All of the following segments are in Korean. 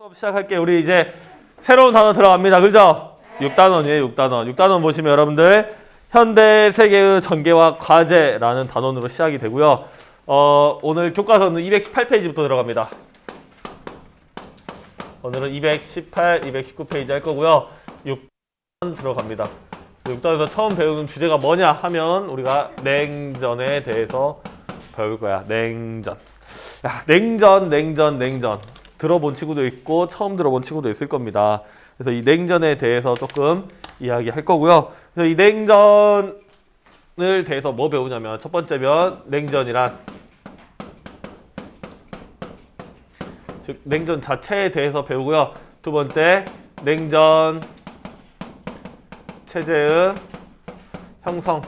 수업 시작할게요. 우리 이제 새로운 단어 들어갑니다. 그죠? 6단원이에요. 6단원. 6단원 보시면 여러분들 현대 세계의 전개와 과제라는 단원으로 시작이 되고요. 오늘 교과서는 218페이지부터 들어갑니다. 오늘은 218, 219페이지 할 거고요. 6단원 들어갑니다. 6단원에서 처음 배우는 주제가 뭐냐 하면 우리가 냉전에 대해서 배울 거야. 냉전. 야, 냉전. 들어본 친구도 있고 처음 들어본 친구도 있을 겁니다. 그래서 이 냉전에 대해서 조금 이야기할 거고요. 그래서 이 냉전을 대해서 뭐 배우냐면 첫 번째면 냉전이란 즉 냉전 자체에 대해서 배우고요. 두 번째 냉전 체제의 형성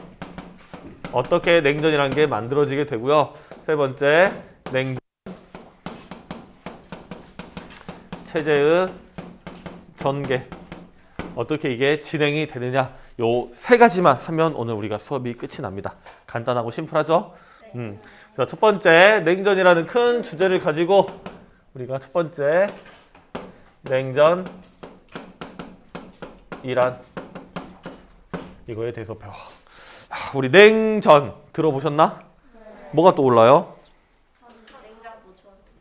어떻게 냉전이라는 게 만들어지게 되고요. 세 번째 냉전 체제의 전개 어떻게 이게 진행이 되느냐 요 세 가지만 하면 오늘 우리가 수업이 끝이 납니다. 간단하고 심플하죠? 그래서 첫 번째 냉전이라는 큰 주제를 가지고 우리가 첫 번째 냉전이란 이거에 대해서 배워. 우리 냉전 들어보셨나? 뭐가 떠올라요?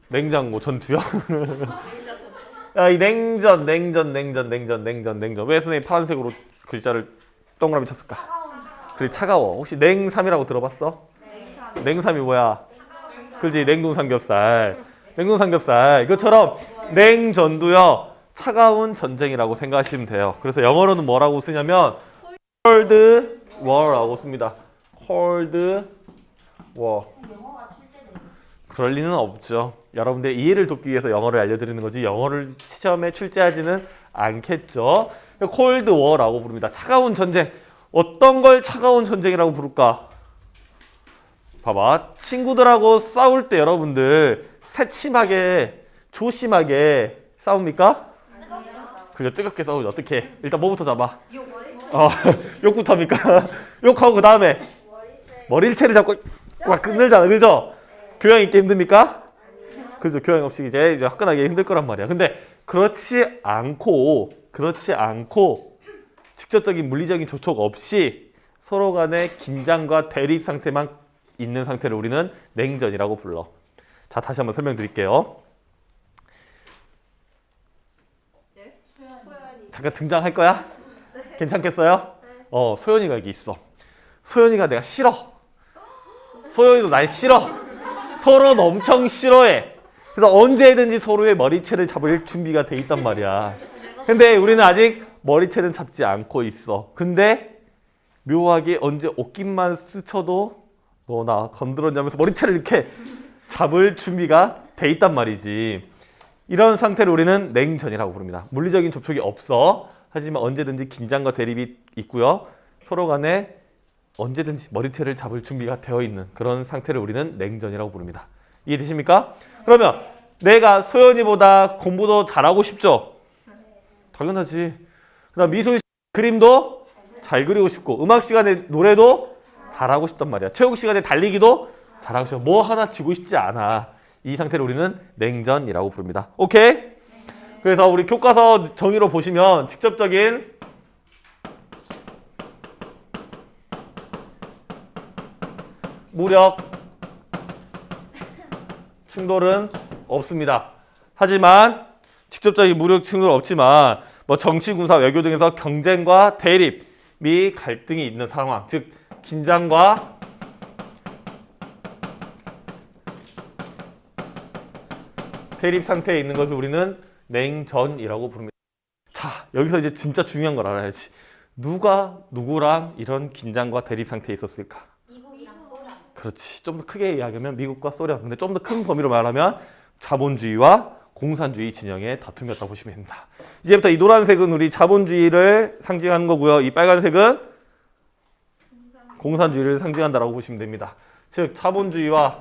냉장고 전투요? 야, 이 냉전. 왜 선생님이 파란색으로 글자를 동그라미 쳤을까? 그래, 차가워. 혹시 냉삼이라고 들어봤어? 냉삼이 뭐야? 그렇지, 냉동삼겹살. 이것처럼 냉전도요, 차가운 전쟁이라고 생각하시면 돼요. 그래서 영어로는 뭐라고 쓰냐면 Cold War라고 씁니다. Cold War. 그럴 리는 없죠. 여러분들의 이해를 돕기 위해서 영어를 알려드리는 거지 영어를 시험에 출제하지는 않겠죠. 콜드 워라고 부릅니다. 차가운 전쟁. 어떤 걸 차가운 전쟁이라고 부를까? 봐봐. 친구들하고 싸울 때 여러분들 새침하게 조심하게 싸웁니까? 그죠. 뜨겁게 싸우죠. 어떻게? 일단 뭐부터 잡아? 욕부터 합니까? 욕하고 그 다음에 머리채를 잡고 막 끝늘잖아. 그죠? 교양 있게 힘듭니까? 그렇죠. 교양 없이 이제 화끈하게 힘들 거란 말이야. 근데 그렇지 않고 직접적인 물리적인 접촉 없이 서로 간의 긴장과 대립 상태만 있는 상태를 우리는 냉전이라고 불러. 자, 다시 한번 설명드릴게요. 네? 잠깐 등장할 거야? 네. 괜찮겠어요? 네. 소연이가 여기 있어. 소연이가 내가 싫어. 소연이도 날 싫어. 서로는 엄청 싫어해. 그래서 언제든지 서로의 머리채를 잡을 준비가 돼 있단 말이야. 근데 우리는 아직 머리채는 잡지 않고 있어. 근데 묘하게 언제 옷깃만 스쳐도 너 나 건드렸냐면서 머리채를 이렇게 잡을 준비가 돼 있단 말이지. 이런 상태를 우리는 냉전이라고 부릅니다. 물리적인 접촉이 없어. 하지만 언제든지 긴장과 대립이 있고요. 서로 간에 언제든지 머리채를 잡을 준비가 되어 있는 그런 상태를 우리는 냉전이라고 부릅니다. 이해되십니까? 그러면 내가 소연이보다 공부도 잘하고 싶죠? 당연하지. 그다음 미술 그림도 잘 그리고 싶고 음악 시간에 노래도 잘하고 싶단 말이야. 체육 시간에 달리기도 잘하고 싶어. 뭐 하나 지고 싶지 않아. 이 상태를 우리는 냉전이라고 부릅니다. 오케이? 그래서 우리 교과서 정의로 보시면 직접적인 무력 충돌은 없습니다. 하지만 직접적인 무력 충돌은 없지만 뭐 정치, 군사, 외교 등에서 경쟁과 대립 및 갈등이 있는 상황, 즉 긴장과 대립 상태에 있는 것을 우리는 냉전이라고 부릅니다. 자, 여기서 이제 진짜 중요한 걸 알아야지. 누가 누구랑 이런 긴장과 대립 상태에 있었을까? 그렇지. 좀 더 크게 이야기하면 미국과 소련. 근데 좀 더 큰 범위로 말하면 자본주의와 공산주의 진영의 다툼이었다고 보시면 됩니다. 이제부터 이 노란색은 우리 자본주의를 상징하는 거고요. 이 빨간색은 공산주의를 상징한다라고 보시면 됩니다. 즉 자본주의와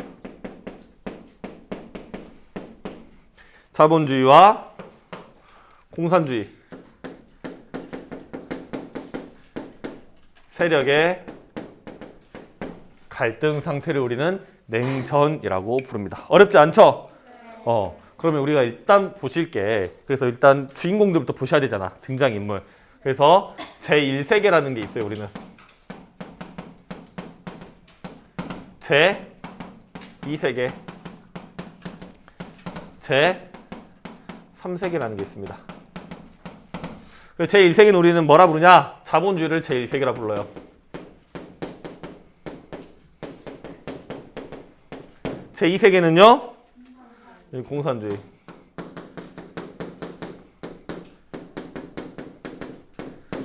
공산주의 세력의 갈등 상태를 우리는 냉전이라고 부릅니다. 어렵지 않죠? 그러면 우리가 일단 보실게. 그래서 일단 주인공들부터 보셔야 되잖아. 등장인물. 그래서 제1세계라는 게 있어요. 우리는 제2세계, 제3세계라는 게 있습니다. 제1세계는 우리는 뭐라 부르냐? 자본주의를 제1세계라 불러요. 제2세계는요? 공산주의.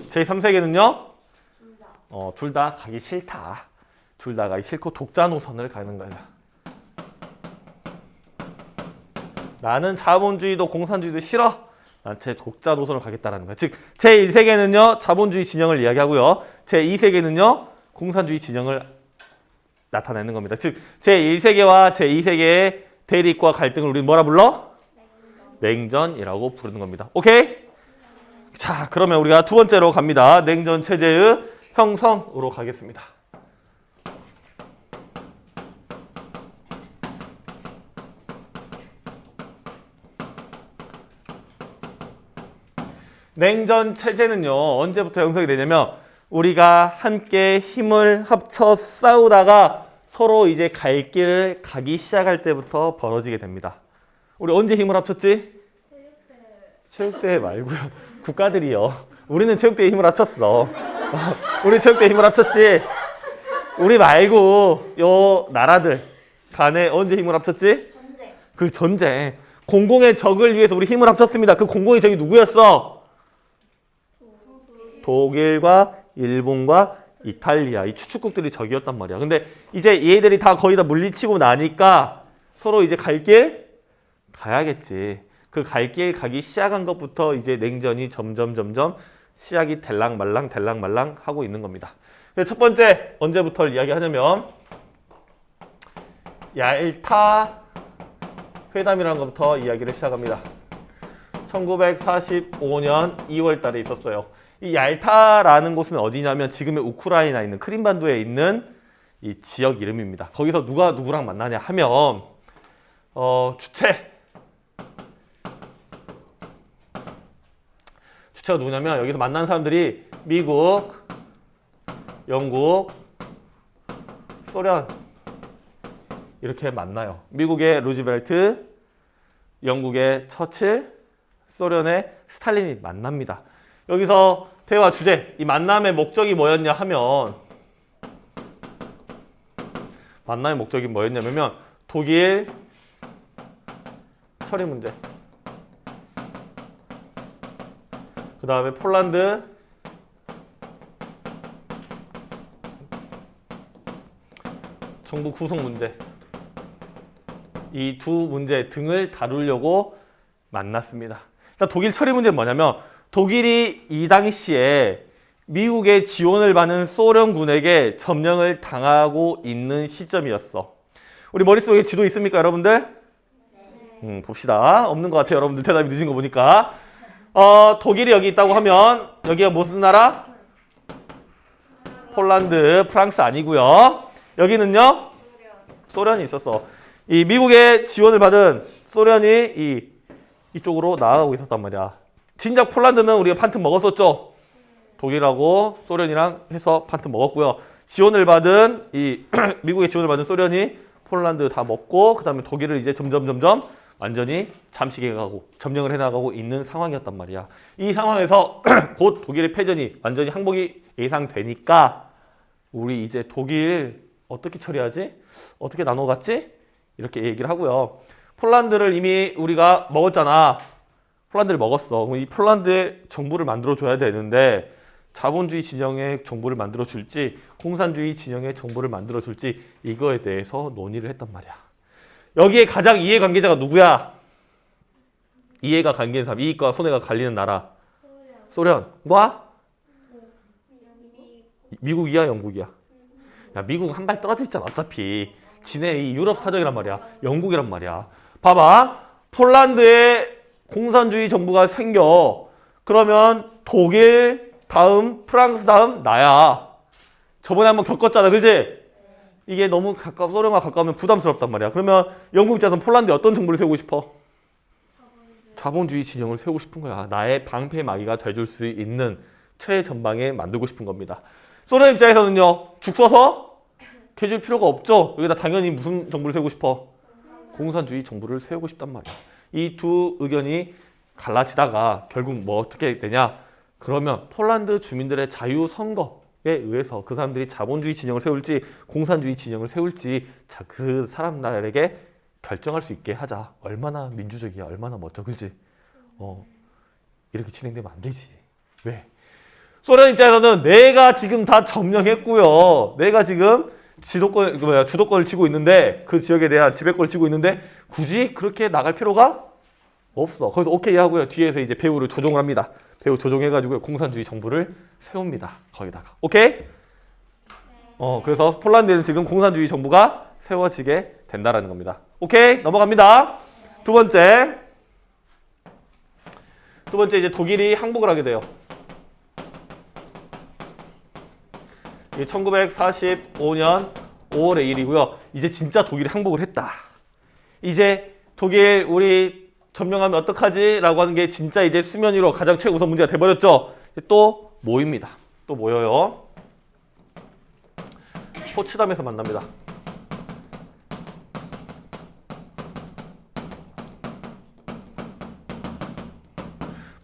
제3세계는요? 둘 다 가기 싫다. 둘 다 가기 싫고 독자 노선을 가는 거야. 나는 자본주의도 공산주의도 싫어. 난 제 독자 노선을 가겠다라는 거야. 즉 제1세계는요 자본주의 진영을 이야기하고요. 제2세계는요 공산주의 진영을 나타내는 겁니다. 즉 제1세계와 제2세계의 대립과 갈등을 우리는 뭐라 불러? 냉전이라고 부르는 겁니다. 오케이? 자, 그러면 우리가 두 번째로 갑니다. 냉전 체제의 형성으로 가겠습니다. 냉전 체제는요 언제부터 형성이 되냐면 우리가 함께 힘을 합쳐 싸우다가 서로 이제 갈 길을 가기 시작할 때부터 벌어지게 됩니다. 우리 언제 힘을 합쳤지? 체육대회 말고요. 국가들이요. 우리는 체육대회 힘을 합쳤어. 우리 체육대회 힘을 합쳤지. 우리 말고 요 나라들 간에 언제 힘을 합쳤지? 전쟁. 그 전쟁. 공공의 적을 위해서 우리 힘을 합쳤습니다. 그 공공의 적이 누구였어? 독일과 일본과 이탈리아. 이 추축국들이 적이었단 말이야. 근데 이제 얘들이 다 거의 다 물리치고 나니까 서로 이제 갈 길 가야겠지. 그 갈 길 가기 시작한 것부터 이제 냉전이 점점 시작이 될랑말랑 하고 있는 겁니다. 그래서 첫 번째 언제부터 이야기하냐면 얄타 회담이라는 것부터 이야기를 시작합니다. 1945년 2월 달에 있었어요. 이 얄타라는 곳은 어디냐면 지금의 우크라이나에 있는 크림반도에 있는 이 지역 이름입니다. 거기서 누가 누구랑 만나냐 하면 주체가 누구냐면 여기서 만난 사람들이 미국, 영국, 소련 이렇게 만나요. 미국의 루즈벨트, 영국의 처칠, 소련의 스탈린이 만납니다. 여기서 대화 주제, 이 만남의 목적이 뭐였냐 하면 만남의 목적이 뭐였냐면 독일 처리 문제, 그 다음에 폴란드 정부 구속 문제, 이 두 문제 등을 다루려고 만났습니다. 일단 독일 처리 문제는 뭐냐면 독일이 이 당시에 미국의 지원을 받는 소련군에게 점령을 당하고 있는 시점이었어. 우리 머릿속에 지도 있습니까, 여러분들? 네. 봅시다. 없는 것 같아요, 여러분들. 대답이 늦은 거 보니까. 독일이 여기 있다고 하면 여기가 무슨 나라? 폴란드, 프랑스 아니고요. 여기는요? 소련이 있었어. 이 미국의 지원을 받은 소련이 이쪽으로 나아가고 있었단 말이야. 진작 폴란드는 우리가 판트 먹었었죠. 독일하고 소련이랑 해서 판트 먹었고요. 지원을 받은 미국의 지원을 받은 소련이 폴란드 다 먹고 그 다음에 독일을 이제 점점 완전히 잠식해가고 점령을 해나가고 있는 상황이었단 말이야. 이 상황에서 곧 독일의 패전이 완전히 항복이 예상되니까 우리 이제 독일 어떻게 처리하지? 어떻게 나눠갔지? 이렇게 얘기를 하고요. 폴란드를 이미 우리가 먹었잖아. 폴란드를 먹었어. 그럼 이 폴란드의 정부를 만들어줘야 되는데 자본주의 진영의 정부를 만들어줄지 공산주의 진영의 정부를 만들어줄지 이거에 대해서 논의를 했단 말이야. 여기에 가장 이해관계자가 누구야? 이해가 갈리는 사람, 이익과 손해가 갈리는 나라. 소련과? 미국이야, 영국이야? 야, 미국은 한 발 떨어져 있잖아. 어차피 지네 이 유럽 사정이란 말이야. 영국이란 말이야. 봐봐. 폴란드에 공산주의 정부가 생겨. 그러면 독일 다음, 프랑스 다음 나야. 저번에 한번 겪었잖아. 그지? 이게 너무 소련과 가까우면 부담스럽단 말이야. 그러면 영국 입장에서는 폴란드에 어떤 정부를 세우고 싶어? 자본주의 진영을 세우고 싶은 거야. 나의 방패막이가 돼줄 수 있는 최전방에 만들고 싶은 겁니다. 소련 입장에서는요. 죽 써서 해줄 필요가 없죠. 여기다 당연히 무슨 정부를 세우고 싶어? 공산주의 정부를 세우고 싶단 말이야. 이 두 의견이 갈라지다가 결국 뭐 어떻게 되냐? 그러면 폴란드 주민들의 자유선거에 의해서 그 사람들이 자본주의 진영을 세울지 공산주의 진영을 세울지 그 사람들에게 결정할 수 있게 하자. 얼마나 민주적이야. 얼마나 멋져. 그지? 이렇게 진행되면 안 되지. 왜? 소련 입장에서는 내가 지금 다 점령했고요. 내가 지금 주도권을 쥐고 있는데 그 지역에 대한 지배권을 쥐고 있는데 굳이 그렇게 나갈 필요가 없어. 거기서 오케이 하고요. 뒤에서 이제 배후를 조종을 합니다. 배후 조종해가지고 공산주의 정부를 세웁니다. 거기다가. 오케이? 그래서 폴란드에는 지금 공산주의 정부가 세워지게 된다라는 겁니다. 오케이? 넘어갑니다. 두 번째 이제 독일이 항복을 하게 돼요. 1945년 5월의 일이고요. 이제 진짜 독일이 항복을 했다. 이제 독일 우리 점령하면 어떡하지? 라고 하는 게 진짜 이제 수면 위로 가장 최우선 문제가 돼버렸죠. 또 모입니다. 또 모여요. 포츠담에서 만납니다.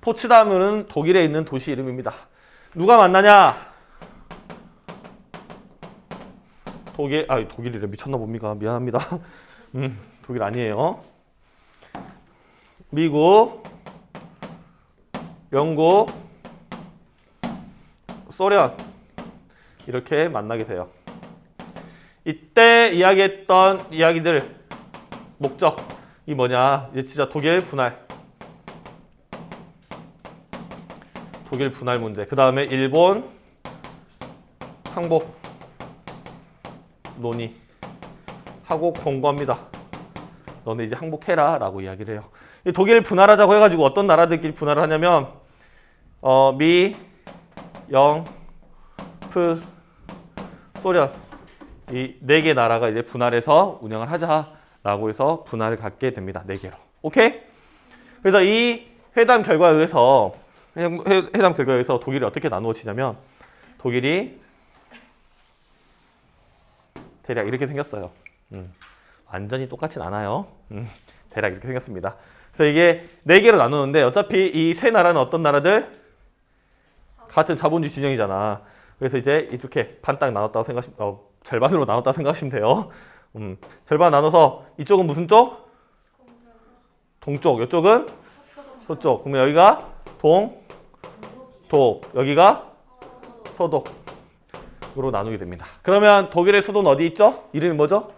포츠담은 독일에 있는 도시 이름입니다. 누가 만나냐? 독일이래. 미쳤나 봅니까? 미안합니다. 독일 아니에요. 미국, 영국, 소련 이렇게 만나게 돼요. 이때 이야기했던 이야기들 목적이 뭐냐? 이제 진짜 독일 분할 문제. 그 다음에 일본 항복 논의하고 권고합니다. 너네 이제 항복해라 라고 이야기를 해요. 독일 분할하자고 해가지고 어떤 나라들끼리 분할을 하냐면 미, 영, 프, 소련 이 4개 나라가 이제 분할해서 운영을 하자라고 해서 분할을 갖게 됩니다. 4개로. 오케이? 그래서 이 회담 결과에 의해서 독일이 어떻게 나누어지냐면 독일이 대략 이렇게 생겼어요. 완전히 똑같진 않아요. 대략 이렇게 생겼습니다. 그래서 이게 4개로 나누는데 어차피 이 세 나라는 어떤 나라들? 같은 자본주의 진영이잖아. 그래서 이제 이렇게 반딱 나눴다고 절반으로 나눴다고 생각하시면 돼요. 절반 나눠서 이쪽은 무슨 쪽? 동쪽. 이쪽은 서쪽. 그러면 여기가 독. 여기가 서독으로 나누게 됩니다. 그러면 독일의 수도는 어디 있죠? 이름이 뭐죠?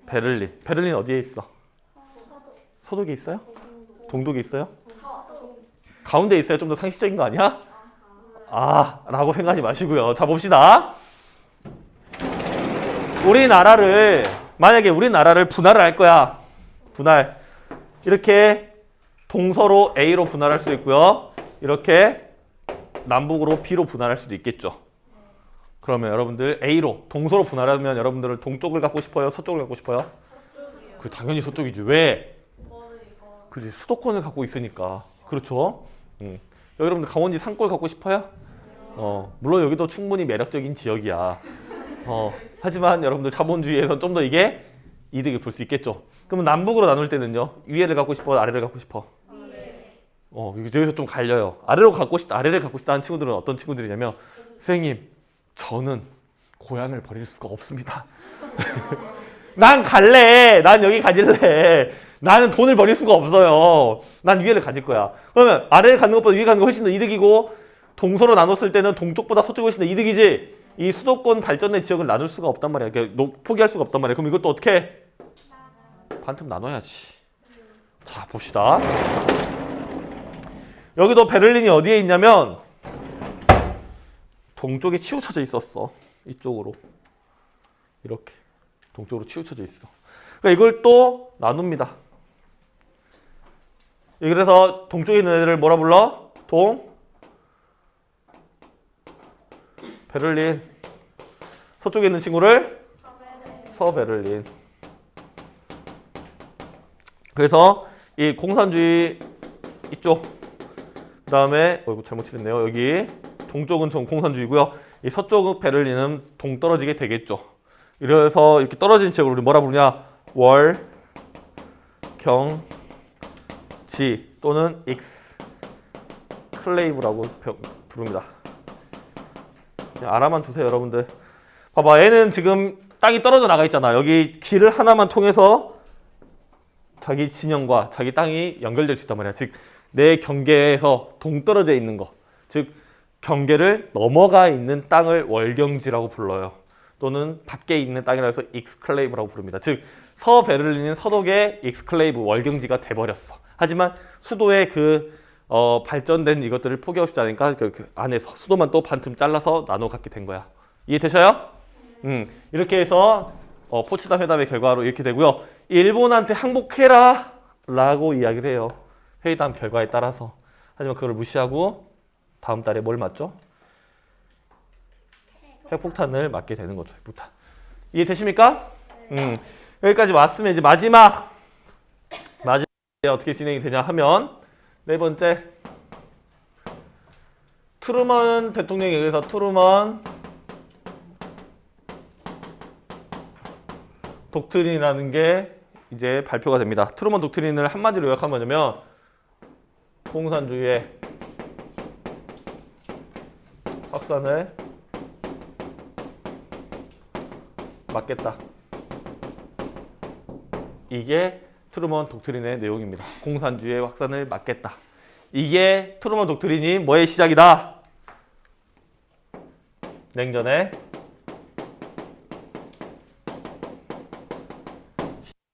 베를린. 베를린 어디에 있어? 서독에 있어요? 동독에 있어요? 가운데 있어요? 좀 더 상식적인 거 아니야? 라고 생각하지 마시고요. 자, 봅시다. 만약에 우리나라를 분할을 할 거야. 분할. 이렇게 동서로 A로 분할할 수 있고요. 이렇게 남북으로 B로 분할할 수도 있겠죠. 그러면 여러분들 A로 동서로 분할하면 여러분들은 동쪽을 갖고 싶어요? 서쪽을 갖고 싶어요? 그 당연히 서쪽이지. 왜? 그지, 수도권을 갖고 있으니까. 그렇죠. 여러분들 강원지 산골 갖고 싶어요? 물론 여기도 충분히 매력적인 지역이야. 하지만 여러분들 자본주의에선 좀 더 이게 이득을 볼 수 있겠죠. 그러면 남북으로 나눌 때는요. 위에를 갖고 싶어? 아래를 갖고 싶어? 여기서 좀 갈려요. 아래를 갖고 싶다는 친구들은 어떤 친구들이냐면 선생님, 저는 고향을 버릴 수가 없습니다. 난 갈래. 난 여기 가질래. 나는 돈을 버릴 수가 없어요. 난 위에를 가질 거야. 그러면 아래를 갖는 것보다 위에 가는 거 훨씬 더 이득이고 동서로 나눴을 때는 동쪽보다 서쪽이 훨씬 더 이득이지. 이 수도권 발전의 지역을 나눌 수가 없단 말이야. 포기할 수가 없단 말이야. 그럼 이것도 어떻게 해? 반틈 나눠야지. 자, 봅시다. 여기도 베를린이 어디에 있냐면 동쪽에 치우쳐져 있었어. 이쪽으로. 이렇게. 동쪽으로 치우쳐져 있어. 그러니까 이걸 또 나눕니다. 그래서 동쪽에 있는 애들을 뭐라 불러? 베를린. 서쪽에 있는 친구를 서베를린. 그래서 이 공산주의 이쪽. 그 다음에 이거 잘못 칠했네요. 여기 동쪽은 전 공산주의고요. 이 서쪽 베를린은 동떨어지게 되겠죠. 이래서 이렇게 떨어진 지역을 우리 뭐라 부르냐? 월, 경, 지 또는 익스 클레이브라고 부릅니다. 그냥 알아만 두세요, 여러분들. 봐봐, 얘는 지금 땅이 떨어져 나가 있잖아. 여기 길을 하나만 통해서 자기 진영과 자기 땅이 연결될 수 있단 말이야. 즉, 내 경계에서 동떨어져 있는 거. 즉, 경계를 넘어가 있는 땅을 월경지라고 불러요. 또는 밖에 있는 땅이라 해서 익스클레이브라고 부릅니다. 즉, 서베를린은 서독의 익스클레이브 월경지가 돼버렸어. 하지만 수도의 발전된 이것들을 포기하고 싶지 않으니까 그 안에서 수도만 또 반틈 잘라서 나눠 갖게 된 거야. 이해되셔요? 이렇게 해서 포츠담 회담의 결과로 이렇게 되고요. 일본한테 항복해라 라고 이야기를 해요. 회담 결과에 따라서. 하지만 그걸 무시하고 다음 달에 뭘 맞죠? 핵폭탄을 맞게 되는 거죠. 핵폭탄. 이해되십니까? 여기까지 왔으면 이제 마지막에 어떻게 진행이 되냐 하면 네 번째, 트루먼 대통령에 의해서 트루먼 독트린이라는 게 이제 발표가 됩니다. 트루먼 독트린을 한마디로 요약하면 뭐냐면 공산주의의 확산을 막겠다. 이게 트루먼 독트린의 내용입니다. 공산주의의 확산을 막겠다. 이게 트루먼 독트린이 뭐의 시작이다? 냉전의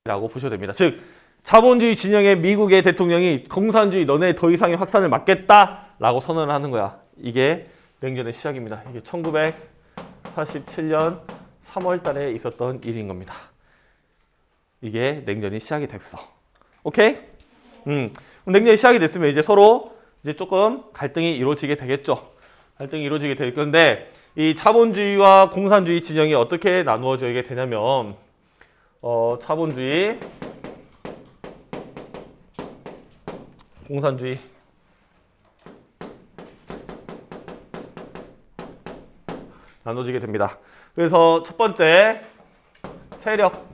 라고 보셔도 됩니다. 즉, 자본주의 진영의 미국의 대통령이 공산주의 너네 더 이상의 확산을 막겠다라고 선언을 하는 거야. 이게 냉전의 시작입니다. 이게 1947년 3월 달에 있었던 일인 겁니다. 이게 냉전이 시작이 됐어. 오케이? 냉전이 시작이 됐으면 이제 서로 이제 조금 갈등이 이루어지게 되겠죠. 갈등이 이루어지게 될 건데 이 자본주의와 공산주의 진영이 어떻게 나누어지게 되냐면 자본주의, 공산주의 나눠지게 됩니다. 그래서 첫 번째 세력,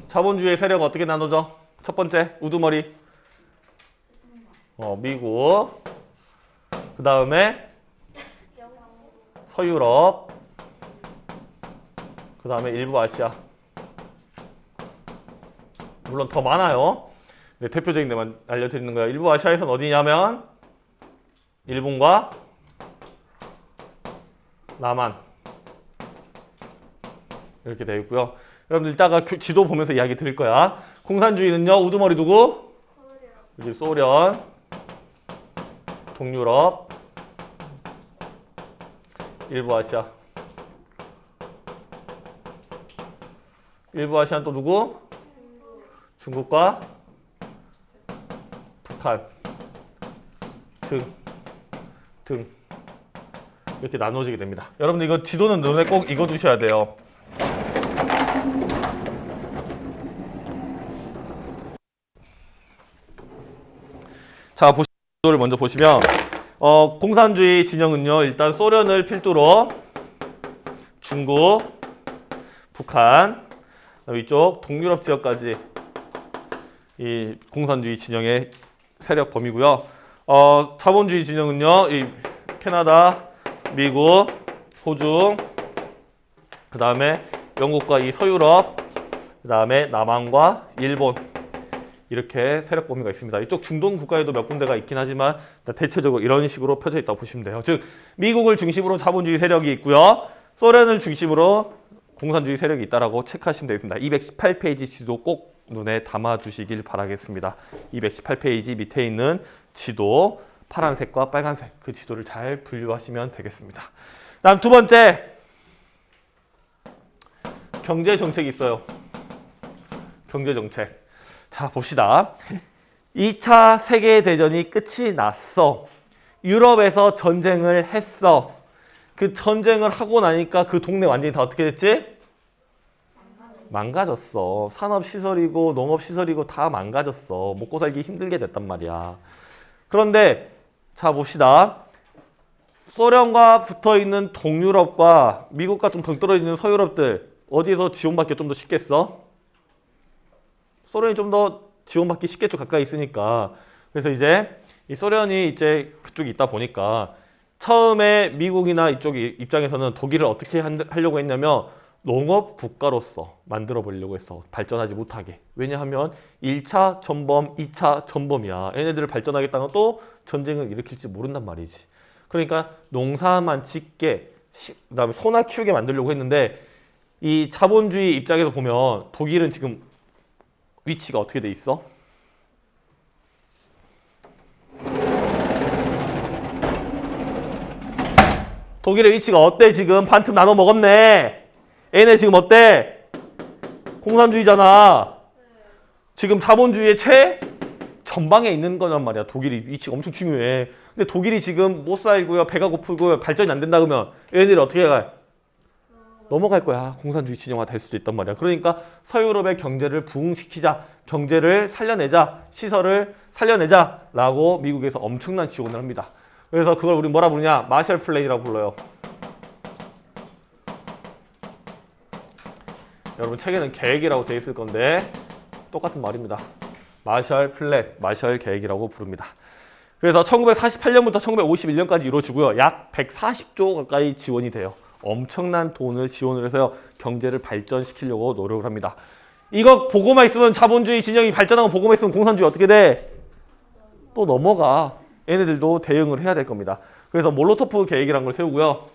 자본주의 세력 어떻게 나눠져? 첫 번째 우두머리 미국, 그 다음에 서유럽, 그 다음에 일부 아시아. 물론 더 많아요. 네, 대표적인 데만 알려드리는 거예요. 일부 아시아에서는 어디냐면 일본과 남한 이렇게 되어 있고요. 여러분들 이따가 지도 보면서 이야기 드릴 거야. 공산주의는요, 우두머리 누구? 여기 소련, 동유럽, 일부 아시아. 일부 아시아는 또 누구? 중국과 북한 등 이렇게 나눠지게 됩니다. 여러분들 이거 지도는 눈에 꼭 읽어두셔야 돼요. 자, 지도를 먼저 보시면 공산주의 진영은요, 일단 소련을 필두로 중국, 북한, 이쪽 동유럽 지역까지 이 공산주의 진영의 세력 범위고요. 자본주의 진영은요, 이 캐나다, 미국, 호주, 그 다음에 영국과 이 서유럽, 그 다음에 남한과 일본 이렇게 세력 범위가 있습니다. 이쪽 중동 국가에도 몇 군데가 있긴 하지만 대체적으로 이런 식으로 펴져 있다고 보시면 돼요. 즉 미국을 중심으로 자본주의 세력이 있고요, 소련을 중심으로 공산주의 세력이 있다라고 체크하시면 되겠습니다. 218페이지 지도 꼭 눈에 담아주시길 바라겠습니다. 218페이지 밑에 있는 지도, 파란색과 빨간색 그 지도를 잘 분류하시면 되겠습니다. 다음 두 번째, 경제정책이 있어요. 경제정책. 자, 봅시다. 2차 세계대전이 끝이 났어. 유럽에서 전쟁을 했어. 그 전쟁을 하고 나니까 그 동네 완전히 다 어떻게 됐지? 망가졌어. 산업시설이고 농업시설이고 다 망가졌어. 먹고 살기 힘들게 됐단 말이야. 그런데 자 봅시다. 소련과 붙어있는 동유럽과 미국과 좀 동떨어져 있는 서유럽들 어디에서 지원받기 좀 더 쉽겠어? 소련이 좀 더 지원받기 쉽겠죠. 가까이 있으니까. 그래서 이제 이 소련이 이제 그쪽에 있다 보니까 처음에 미국이나 이쪽 입장에서는 독일을 어떻게 하려고 했냐면 농업 국가로서 만들어 보려고 했어. 발전하지 못하게. 왜냐하면 1차 전범, 2차 전범이야. 얘네들을 발전하겠다는 또 전쟁을 일으킬지 모른단 말이지. 그러니까 농사만 짓게, 그다음에 소나 키우게 만들려고 했는데 이 자본주의 입장에서 보면 독일은 지금 위치가 어떻게 돼 있어? 독일의 위치가 어때 지금? 반틈 나눠 먹었네. 얘네 지금 어때? 공산주의잖아. 지금 자본주의의 최전방에 있는 거란 말이야. 독일이 위치가 엄청 중요해. 근데 독일이 지금 못 살고요. 배가 고프고요. 발전이 안 된다 그러면 얘네들이 어떻게 가? 넘어갈 거야. 공산주의 진영화 될 수도 있단 말이야. 그러니까 서유럽의 경제를 부흥시키자. 경제를 살려내자. 시설을 살려내자. 라고 미국에서 엄청난 지원을 합니다. 그래서 그걸 우리 뭐라 부르냐? 마셜 플랜이라고 불러요. 여러분 책에는 계획이라고 되어 있을 건데 똑같은 말입니다. 마셜 플랜, 마셜 계획이라고 부릅니다. 그래서 1948년부터 1951년까지 이루어지고요. 약 140조 가까이 지원이 돼요. 엄청난 돈을 지원을 해서 경제를 발전시키려고 노력을 합니다. 이거 보고만 있으면 자본주의 진영이 발전하고 보고만 있으면 공산주의 어떻게 돼? 또 넘어가. 얘네들도 대응을 해야 될 겁니다. 그래서 몰로토프 계획이라는 걸 세우고요.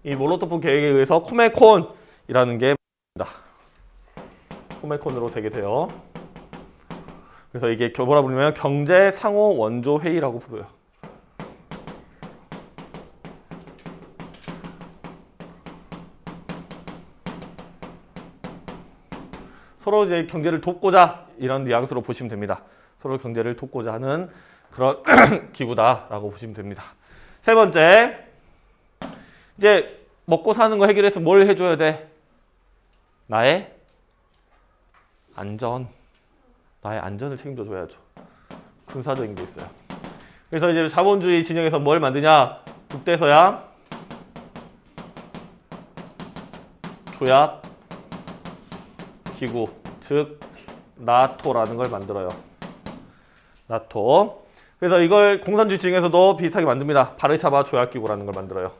이 몰로토프 계획에 의해서 코메콘이라는 게 코메콘으로 되게 돼요. 그래서 이게 뭐라 부르면 경제 상호 원조 회의라고 불러요. 서로 이제 경제를 돕고자 이런 뉘앙스로 보시면 됩니다. 서로 경제를 돕고자 하는 그런 기구다라고 보시면 됩니다. 세 번째, 이제 먹고 사는 거 해결해서 뭘 해줘야 돼? 나의 안전. 나의 안전을 책임져 줘야죠. 군사적인 게 있어요. 그래서 이제 자본주의 진영에서 뭘 만드냐? 북대서양 조약 기구, 즉 나토라는 걸 만들어요. 나토. 그래서 이걸 공산주의 진영에서도 비슷하게 만듭니다. 바르샤바 조약 기구라는 걸 만들어요.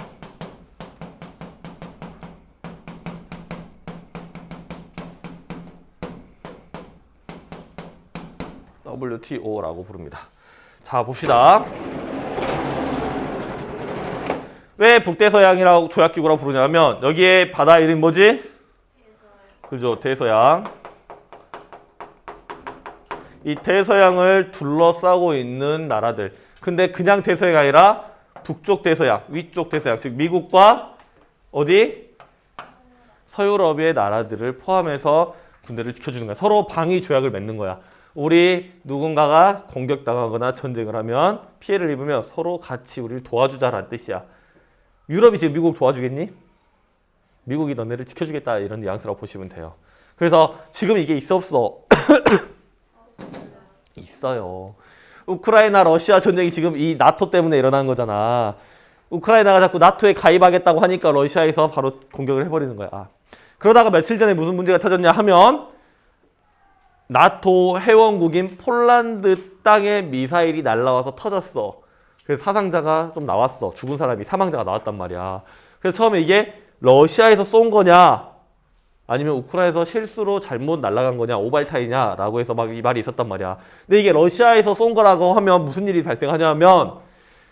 WTO라고 부릅니다. 자, 봅시다. 왜 북대서양이라고 조약기구라고 부르냐면 여기에 바다 이름 뭐지? 그죠, 대서양. 이 대서양을 둘러싸고 있는 나라들. 근데 그냥 대서양이 아니라 북쪽 대서양, 위쪽 대서양, 즉 미국과 어디? 서유럽의 나라들을 포함해서 군대를 지켜주는 거야. 서로 방위 조약을 맺는 거야. 우리 누군가가 공격당하거나 전쟁을 하면 피해를 입으면 서로 같이 우리를 도와주자라는 뜻이야. 유럽이 지금 미국 도와주겠니? 미국이 너네를 지켜주겠다 이런 뉘앙스라고 보시면 돼요. 그래서 지금 이게 있어 없어? 있어요. 우크라이나 러시아 전쟁이 지금 이 나토 때문에 일어난 거잖아. 우크라이나가 자꾸 나토에 가입하겠다고 하니까 러시아에서 바로 공격을 해버리는 거야. 그러다가 며칠 전에 무슨 문제가 터졌냐 하면 나토 회원국인 폴란드 땅에 미사일이 날라와서 터졌어. 그래서 사상자가 좀 나왔어. 죽은 사람이, 사망자가 나왔단 말이야. 그래서 처음에 이게 러시아에서 쏜 거냐 아니면 우크라이나에서 실수로 잘못 날아간 거냐 오발타이냐 라고 해서 막 이 말이 있었단 말이야. 근데 이게 러시아에서 쏜 거라고 하면 무슨 일이 발생하냐면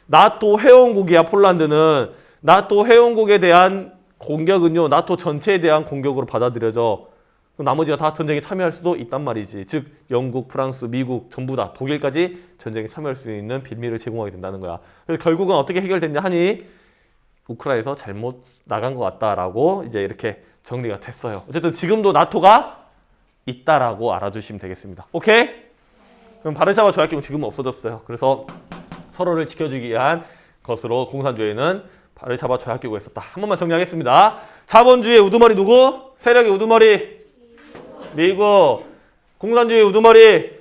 나토 회원국이야. 폴란드는 나토 회원국에 대한 공격은요 나토 전체에 대한 공격으로 받아들여져. 나머지가 다 전쟁에 참여할 수도 있단 말이지. 즉 영국, 프랑스, 미국 전부 다 독일까지 전쟁에 참여할 수 있는 빌미를 제공하게 된다는 거야. 그래서 결국은 어떻게 해결됐냐 하니 우크라이나에서 잘못 나간 것 같다라고 이제 이렇게 정리가 됐어요. 어쨌든 지금도 나토가 있다라고 알아주시면 되겠습니다. 오케이? 그럼 바르샤바 조약기구는 지금은 없어졌어요. 그래서 서로를 지켜주기 위한 것으로 공산주의는 발을 잡아 조약기구가 있었다. 한 번만 정리하겠습니다. 자본주의의 우두머리 누구? 세력의 우두머리 미국. 공산주의의 우두머리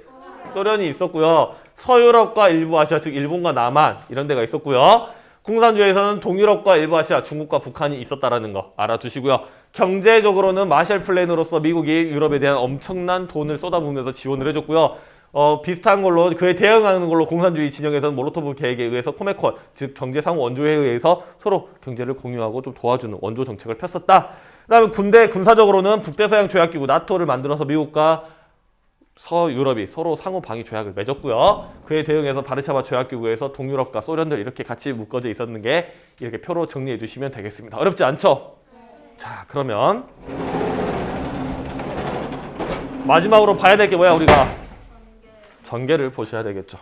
소련이 있었고요. 서유럽과 일부 아시아, 즉 일본과 남한 이런 데가 있었고요. 공산주의에서는 동유럽과 일부 아시아, 중국과 북한이 있었다라는 거 알아두시고요. 경제적으로는 마셜 플랜으로서 미국이 유럽에 대한 엄청난 돈을 쏟아부으면서 지원을 해줬고요. 비슷한 걸로 그에 대응하는 걸로 공산주의 진영에서는 몰로토브 계획에 의해서 코메콘, 즉 경제상호 원조에 의해서 서로 경제를 공유하고 좀 도와주는 원조 정책을 폈었다. 그다음에 군대 군사적으로는 북대서양 조약기구 나토를 만들어서 미국과 서유럽이 서로 상호 방위 조약을 맺었고요. 그에 대응해서 바르샤바 조약기구에서 동유럽과 소련들 이렇게 같이 묶어져 있었는 게 이렇게 표로 정리해 주시면 되겠습니다. 어렵지 않죠? 자, 그러면 마지막으로 봐야 될 게 뭐야, 우리가? 전개를 보셔야 되겠죠.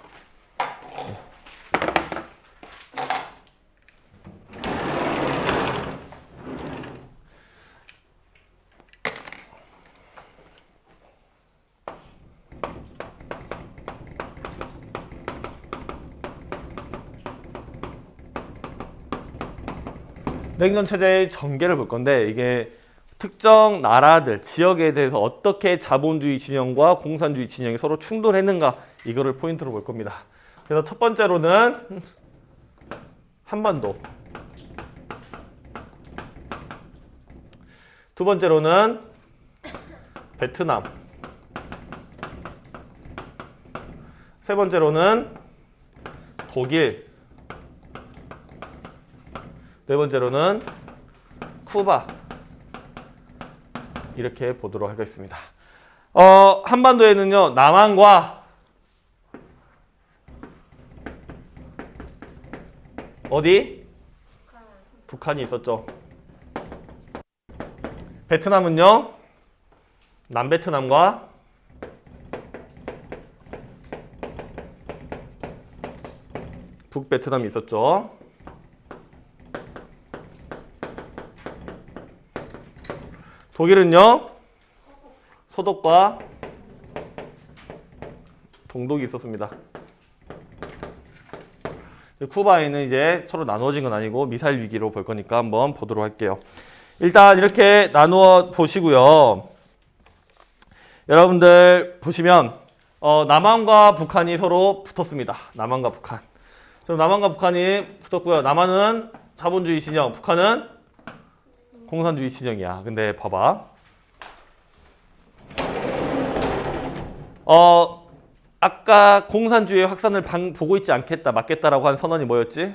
냉전 체제의 전개를 볼 건데 이게 특정 나라들, 지역에 대해서 어떻게 자본주의 진영과 공산주의 진영이 서로 충돌했는가 이거를 포인트로 볼 겁니다. 그래서 첫 번째로는 한반도, 두 번째로는 베트남, 세 번째로는 독일, 네 번째로는 쿠바 이렇게 보도록 하겠습니다. 한반도에는요 남한과 어디? 북한이 있었죠. 베트남은요 남베트남과 북베트남이 있었죠. 독일은요 서독과 동독이 있었습니다. 쿠바에는 이제 서로 나누어진 건 아니고 미사일 위기로 볼 거니까 한번 보도록 할게요. 일단 이렇게 나누어 보시고요. 여러분들 보시면 남한과 북한이 서로 붙었습니다. 남한과 북한. 그럼 남한과 북한이 붙었고요. 남한은 자본주의 진영, 북한은 공산주의 진영이야. 근데 봐봐. 아까 공산주의 확산을 보고 있지 않겠다, 막겠다라고 한 선언이 뭐였지?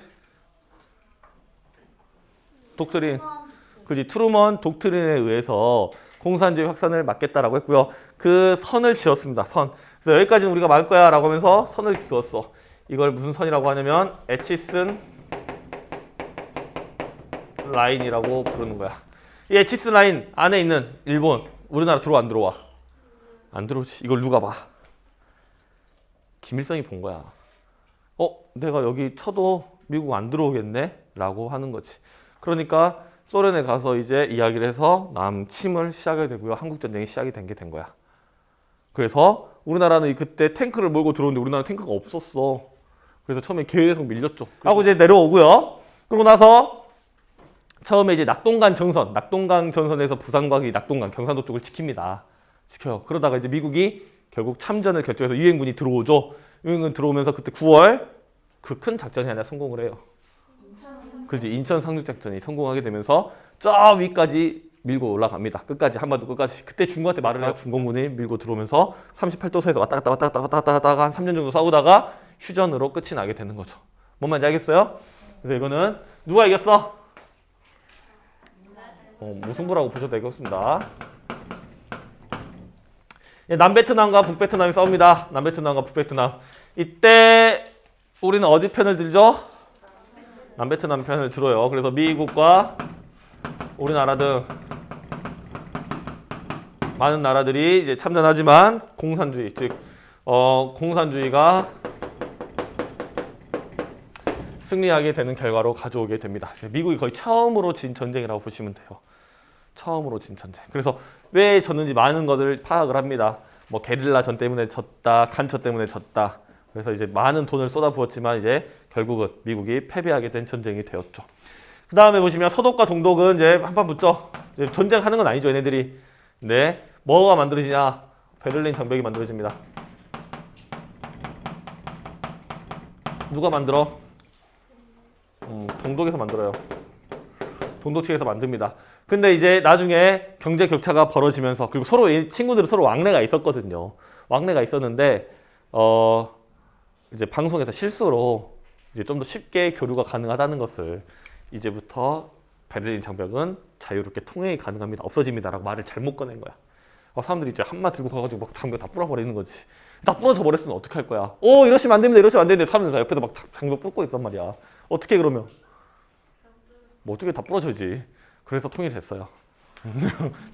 독트린. 그지? 트루먼 독트린에 의해서 공산주의 확산을 막겠다라고 했고요. 그 선을 지었습니다. 선. 그래서 여기까지는 우리가 막을 거야 라고 하면서 선을 그었어. 이걸 무슨 선이라고 하냐면 에치슨 라인이라고 부르는 거야. 이 에치슨 라인 안에 있는 일본, 우리나라 들어와 안 들어와? 안 들어오지. 이걸 누가 봐? 김일성이 본 거야. 내가 여기 쳐도 미국 안 들어오겠네? 라고 하는 거지. 그러니까 소련에 가서 이제 이야기를 해서 남침을 시작하게 되고요. 한국전쟁이 시작이 된 거야. 그래서 우리나라는 그때 탱크를 몰고 들어오는데 우리나라는 탱크가 없었어. 그래서 처음에 계속 밀렸죠. 하고 이제 내려오고요. 그러고 나서 처음에 이제 낙동강 전선에서 부산과기 낙동강 경상도 쪽을 지킵니다. 지켜요. 그러다가 이제 미국이 결국 참전을 결정해서 유엔군이 들어오죠. 유엔군 들어오면서 그때 9월 그 큰 작전이 하나 성공을 해요. 그렇지. 인천 상륙작전이 성공하게 되면서 저 위까지 밀고 올라갑니다. 끝까지, 한반도 끝까지. 그때 중국한테 말을 해요. 중공군이 밀고 들어오면서 38도선에서 왔다 갔다 하다가 한 3년 정도 싸우다가 휴전으로 끝이 나게 되는 거죠. 뭔 말인지 알겠어요? 그래서 이거는 누가 이겼어? 무승부라고 보셔도 되겠습니다. 남베트남과 북베트남이 싸웁니다. 남베트남과 북베트남. 이때 우리는 어디 편을 들죠? 남베트남 편을 들어요. 그래서 미국과 우리나라 등 많은 나라들이 이제 참전하지만 공산주의, 즉 공산주의가 승리하게 되는 결과로 가져오게 됩니다. 미국이 거의 처음으로 진 전쟁이라고 보시면 돼요. 처음으로 진 전쟁. 그래서 왜 졌는지 많은 것을 파악을 합니다. 게릴라 전 때문에 졌다, 간첩 때문에 졌다. 그래서 이제 많은 돈을 쏟아부었지만 이제 결국은 미국이 패배하게 된 전쟁이 되었죠. 그 다음에 보시면 서독과 동독은 이제 한판 붙죠. 이제 전쟁하는 건 아니죠, 얘네들이. 네, 뭐가 만들어지냐? 베를린 장벽이 만들어집니다. 누가 만들어? 동독에서 만들어요. 동독 측에서 만듭니다. 근데 이제 나중에 경제 격차가 벌어지면서 그리고 서로 친구들은 서로 왕래가 있었거든요. 왕래가 있었는데 이제 방송에서 실수로 이제 좀 더 쉽게 교류가 가능하다는 것을 이제부터 베를린 장벽은 자유롭게 통행이 가능합니다. 없어집니다라고 말을 잘못 꺼낸 거야. 사람들이 이제 한마 들고 가가지고 막 장벽 다 뿌려버리는 거지. 다 부러져 버렸으면 어떡할 거야. 이러시면 안 됩니다. 이러시면 안 되는데 사람들 다 옆에서 막 장벽 뿌고 있단 말이야. 어떻게 그러면? 뭐 어떻게 다 부러져지. 그래서 통일됐어요.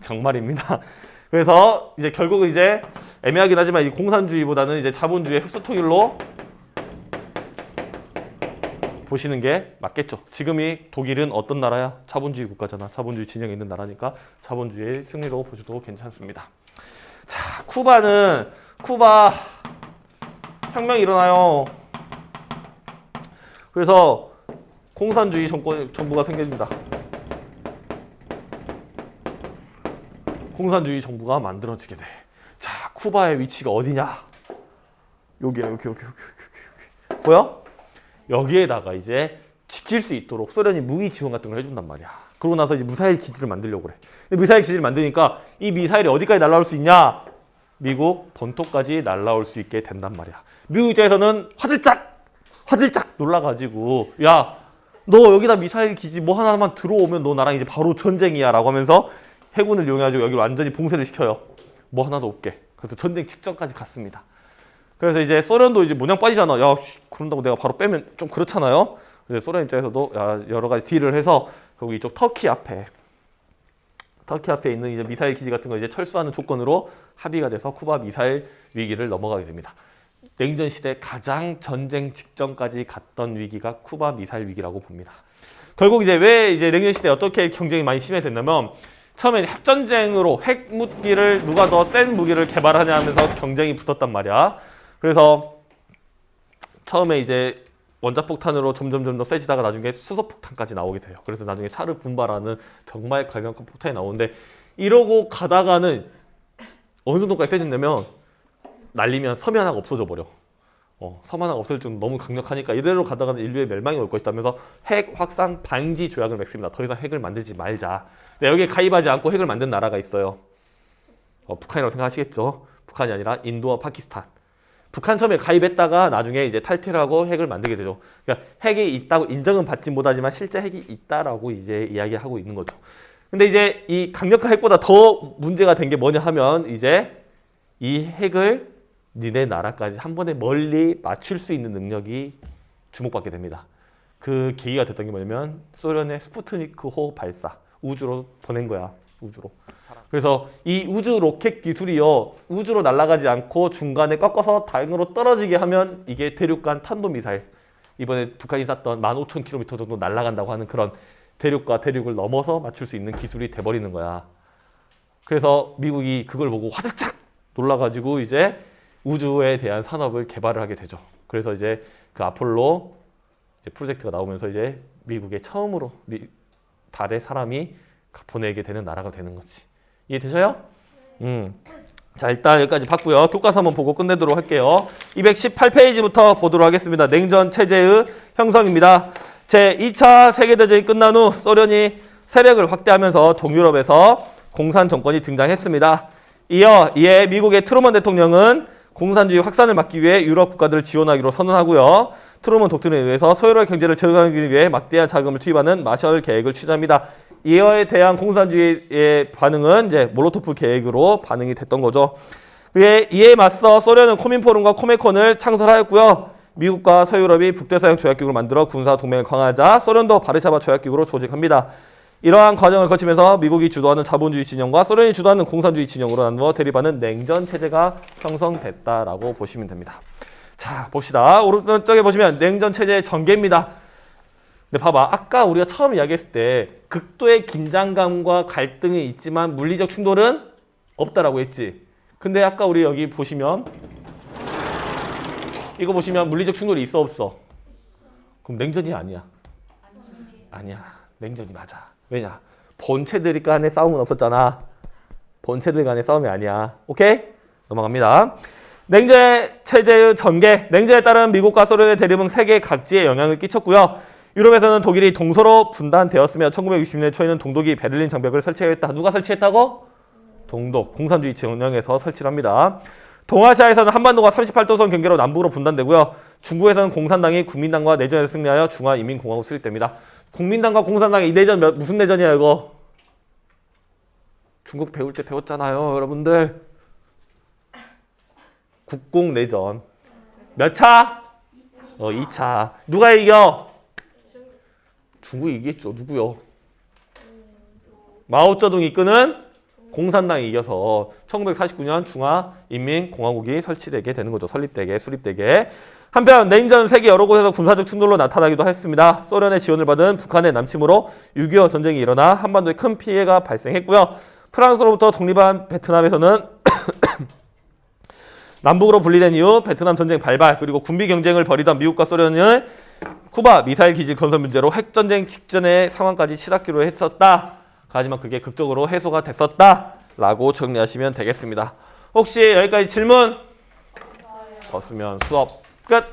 정말입니다. 그래서 이제 결국은 이제 애매하긴 하지만 이 공산주의보다는 이제 자본주의의 흡수 통일로 보시는 게 맞겠죠. 지금이 독일은 어떤 나라야? 자본주의 국가잖아. 자본주의 진영에 있는 나라니까 자본주의의 승리로 보셔도 괜찮습니다. 자, 쿠바 혁명이 일어나요. 그래서 공산주의 정부가 생깁니다. 공산주의 정부가 만들어지게 돼. 자, 쿠바의 위치가 어디냐? 여기야, 여기. 뭐야? 여기에다가 이제 지킬 수 있도록 소련이 무기 지원 같은 걸 해준단 말이야. 그러고 나서 이제 미사일 기지를 만들려고 그래. 근데 미사일 기지를 만드니까 이 미사일이 어디까지 날아올 수 있냐? 미국 본토까지 날아올 수 있게 된단 말이야. 미국 입장에서는 화들짝 놀라가지고 야, 너 여기다 미사일 기지 뭐 하나만 들어오면 너 나랑 이제 바로 전쟁이야 라고 하면서 해군을 이용해가지고 여기를 완전히 봉쇄를 시켜요. 뭐 하나도 없게. 그래서 전쟁 직전까지 갔습니다. 그래서 이제 소련도 이제 모냥 빠지잖아. 야, 그런다고 내가 바로 빼면 좀 그렇잖아요. 이제 소련 입장에서도 여러 가지 딜을 해서 거기 이쪽 터키 앞에 있는 이제 미사일 기지 같은 거 이제 철수하는 조건으로 합의가 돼서 쿠바 미사일 위기를 넘어가게 됩니다. 냉전 시대 가장 전쟁 직전까지 갔던 위기가 쿠바 미사일 위기라고 봅니다. 결국 이제 왜 이제 냉전 시대에 어떻게 경쟁이 많이 심해졌냐면 처음에 핵전쟁으로 핵 무기를 누가 더 센 무기를 개발하냐 하면서 경쟁이 붙었단 말이야. 그래서 처음에 이제 원자폭탄으로 점점 더 세지다가 나중에 수소폭탄까지 나오게 돼요. 그래서 나중에 차를 분발하는 정말 강력한 폭탄이 나오는데 이러고 가다가는 어느 정도까지 세진다면 날리면 섬이 하나가 없어져 버려. 섬 하나가 없어질 정도 너무 강력하니까 이대로 가다가는 인류의 멸망이 올 것이다 하면서 핵 확산 방지 조약을 맺습니다. 더 이상 핵을 만들지 말자. 근데 여기에 가입하지 않고 핵을 만든 나라가 있어요. 북한이라고 생각하시겠죠? 북한이 아니라 인도와 파키스탄. 북한 처음에 가입했다가 나중에 이제 탈퇴를 하고 핵을 만들게 되죠. 그러니까 핵이 있다고 인정은 받지 못하지만 실제 핵이 있다라고 이제 이야기하고 있는 거죠. 근데 이제 이 강력한 핵보다 더 문제가 된 게 뭐냐 하면 이제 이 핵을 니네 나라까지 한 번에 멀리 맞출 수 있는 능력이 주목받게 됩니다. 그 계기가 됐던 게 뭐냐면 소련의 스푸트니크호 발사. 우주로 보낸 거야. 우주로. 그래서 이 우주 로켓 기술이요. 우주로 날아가지 않고 중간에 꺾어서 땅으로 떨어지게 하면 이게 대륙간 탄도미사일. 이번에 북한이 쐈던 15,000km 정도 날아간다고 하는 그런 대륙과 대륙을 넘어서 맞출 수 있는 기술이 돼버리는 거야. 그래서 미국이 그걸 보고 화들짝 놀라가지고 이제 우주에 대한 산업을 개발을 하게 되죠. 그래서 이제 그 아폴로 이제 프로젝트가 나오면서 이제 미국의 처음으로 달에 사람이 보내게 되는 나라가 되는 거지. 이해되셔요? 자, 일단 여기까지 봤고요. 교과서 한번 보고 끝내도록 할게요. 218페이지부터 보도록 하겠습니다. 냉전 체제의 형성입니다. 제2차 세계대전이 끝난 후 소련이 세력을 확대하면서 동유럽에서 공산 정권이 등장했습니다. 이에 미국의 트루먼 대통령은 공산주의 확산을 막기 위해 유럽 국가들을 지원하기로 선언하고요. 트루먼 독트린에 의해서 소유로의 경제를 저격하기 위해 막대한 자금을 투입하는 마셜 계획을 취재합니다. 이에 대한 공산주의의 반응은 이제 몰로토프 계획으로 반응이 됐던 거죠. 이에 맞서 소련은 코민포럼과 코메콘을 창설하였고요. 미국과 서유럽이 북대서양 조약기구를 만들어 군사 동맹을 강화하자 소련도 바르샤바 조약기구로 조직합니다. 이러한 과정을 거치면서 미국이 주도하는 자본주의 진영과 소련이 주도하는 공산주의 진영으로 나누어 대립하는 냉전 체제가 형성됐다라고 보시면 됩니다. 자, 봅시다. 오른쪽에 보시면 냉전 체제의 전개입니다. 근데 봐봐. 아까 우리가 처음 이야기했을 때 극도의 긴장감과 갈등이 있지만 물리적 충돌은 없다라고 했지. 근데 아까 우리 여기 보시면 이거 보시면 물리적 충돌이 있어 없어? 그럼 냉전이 아니야. 아니야. 냉전이 맞아. 왜냐? 본체들 간의 싸움은 없었잖아. 본체들 간의 싸움이 아니야. 오케이? 넘어갑니다. 냉제 체제의 전개. 냉제에 따른 미국과 소련의 대립은 세계 각지에 영향을 끼쳤고요. 유럽에서는 독일이 동서로 분단되었으며 1960년대 초에는 동독이 베를린 장벽을 설치했다. 누가 설치했다고? 동독. 공산주의 진영에서 설치를 합니다. 동아시아에서는 한반도가 38도선 경계로 남북으로 분단되고요. 중국에서는 공산당이 국민당과 내전에서 승리하여 중화인민공화국 수립됩니다. 국민당과 공산당의 이 내전 무슨 내전이야 이거? 중국 배울 때 배웠잖아요, 여러분들. 국공내전. 몇 차? 2차. 누가 이겨? 중국이 이겼죠. 누구요? 마오쩌둥이 이끄는 공산당이 이겨서 1949년 중화인민공화국이 설치되게 되는 거죠. 설립되게, 수립되게. 한편 냉전 세계 여러 곳에서 군사적 충돌로 나타나기도 했습니다. 소련의 지원을 받은 북한의 남침으로 6.25 전쟁이 일어나 한반도에 큰 피해가 발생했고요. 프랑스로부터 독립한 베트남에서는 남북으로 분리된 이후 베트남 전쟁 발발 그리고 군비 경쟁을 벌이던 미국과 소련은 쿠바 미사일 기지 건설 문제로 핵전쟁 직전의 상황까지 치닫기로 했었다. 하지만 그게 극적으로 해소가 됐었다. 라고 정리하시면 되겠습니다. 혹시 여기까지 질문? 없으면 수업 끝!